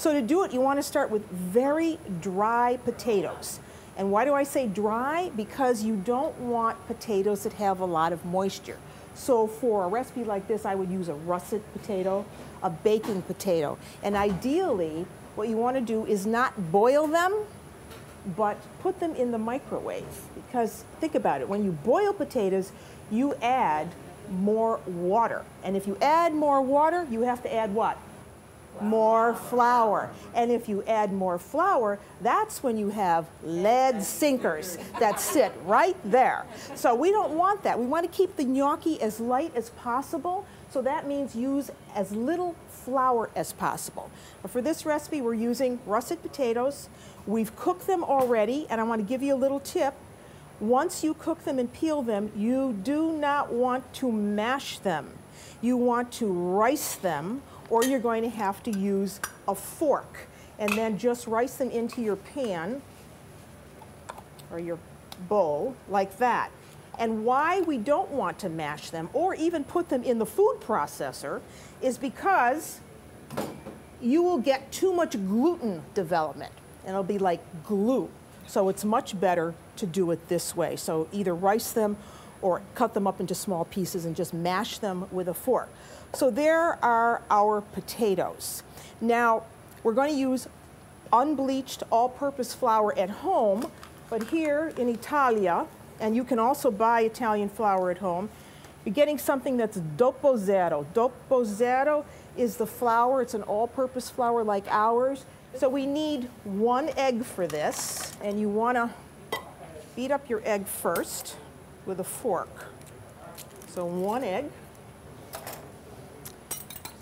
So to do it, you want to start with very dry potatoes. And why do I say dry? Because you don't want potatoes that have a lot of moisture. So for a recipe like this, I would use a russet potato, a baking potato. And ideally, what you want to do is not boil them, but put them in the microwave. Because think about it, when you boil potatoes, you add more water. And if you add more water, you have to add what? More flour. And if you add more flour, that's when you have lead sinkers that sit right there. So we don't want that. We want to keep the gnocchi as light as possible. So that means use as little flour as possible. But for this recipe, we're using russet potatoes. We've cooked them already, and I want to give you a little tip. Once you cook them and peel them, you do not want to mash them. You want to rice them, or you're going to have to use a fork and then just rice them into your pan or your bowl like that. And why we don't want to mash them or even put them in the food processor is because you will get too much gluten development and it'll be like glue. So it's much better to do it this way. So either rice them or cut them up into small pieces and just mash them with a fork. So there are our potatoes. Now, we're going to use unbleached all-purpose flour at home, but here in Italia, and you can also buy Italian flour at home, you're getting something that's dopo zero. Dopo zero is the flour. It's an all-purpose flour like ours. So we need 1 egg for this, and you want to beat up your egg first with a fork. So 1 egg.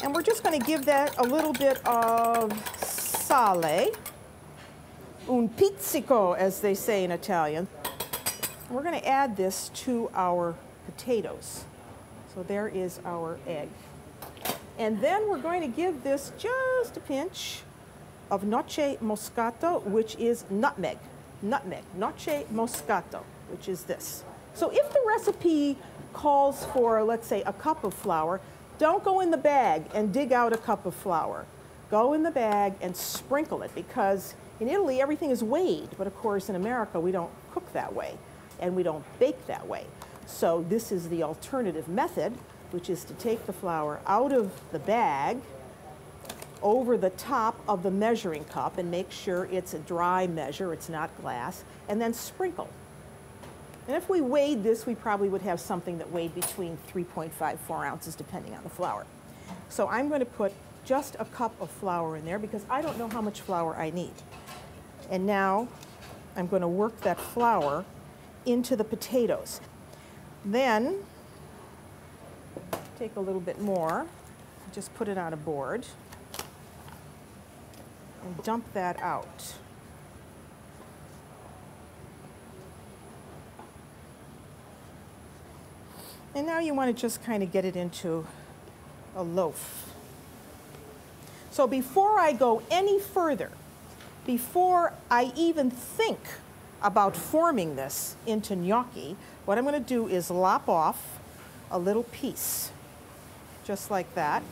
And we're just going to give that a little bit of sale, un pizzico, as they say in Italian. And we're going to add this to our potatoes. So there is our egg. And then we're going to give this just a pinch of noce moscato, which is nutmeg. Nutmeg, noce moscato, which is this. So if the recipe calls for, let's say, a cup of flour, don't go in the bag and dig out a cup of flour. Go in the bag and sprinkle it, because in Italy everything is weighed, but of course in America we don't cook that way and we don't bake that way. So this is the alternative method, which is to take the flour out of the bag over the top of the measuring cup and make sure it's a dry measure, it's not glass, and then sprinkle. And if we weighed this, we probably would have something that weighed between 3.5, 4 ounces, depending on the flour. So I'm going to put just a cup of flour in there because I don't know how much flour I need. And now I'm going to work that flour into the potatoes. Then take a little bit more, just put it on a board, and dump that out. And now you want to just kind of get it into a loaf. So before I go any further, before I even think about forming this into gnocchi, what I'm going to do is lop off a little piece, just like that.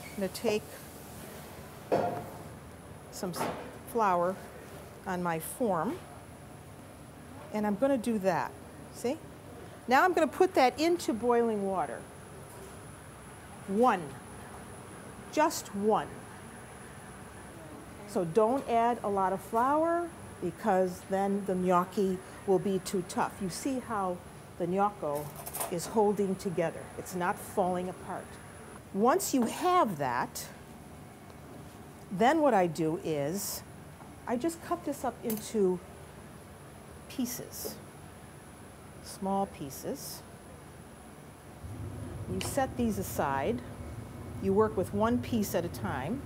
I'm going to take some flour on my form, and I'm going to do that. See? Now I'm going to put that into boiling water. 1. Just 1. So don't add a lot of flour because then the gnocchi will be too tough. You see how the gnocco is holding together. It's not falling apart. Once you have that, then what I do is I just cut this up into pieces. Small pieces. You set these aside. You work with 1 piece at a time.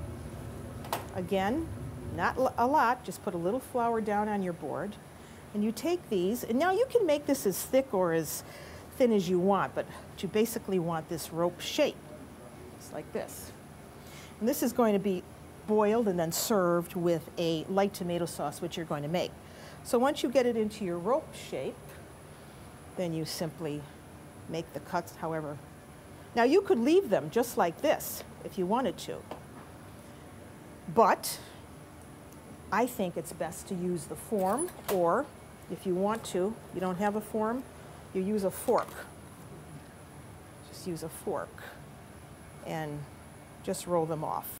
Again, not a lot, just put a little flour down on your board. And you take these, and now you can make this as thick or as thin as you want, but you basically want this rope shape, just like this. And this is going to be boiled and then served with a light tomato sauce, which you're going to make. So once you get it into your rope shape, then you simply make the cuts however. Now you could leave them just like this if you wanted to. But I think it's best to use the form, or if you want to, you don't have a form, you use a fork. Just use a fork and just roll them off.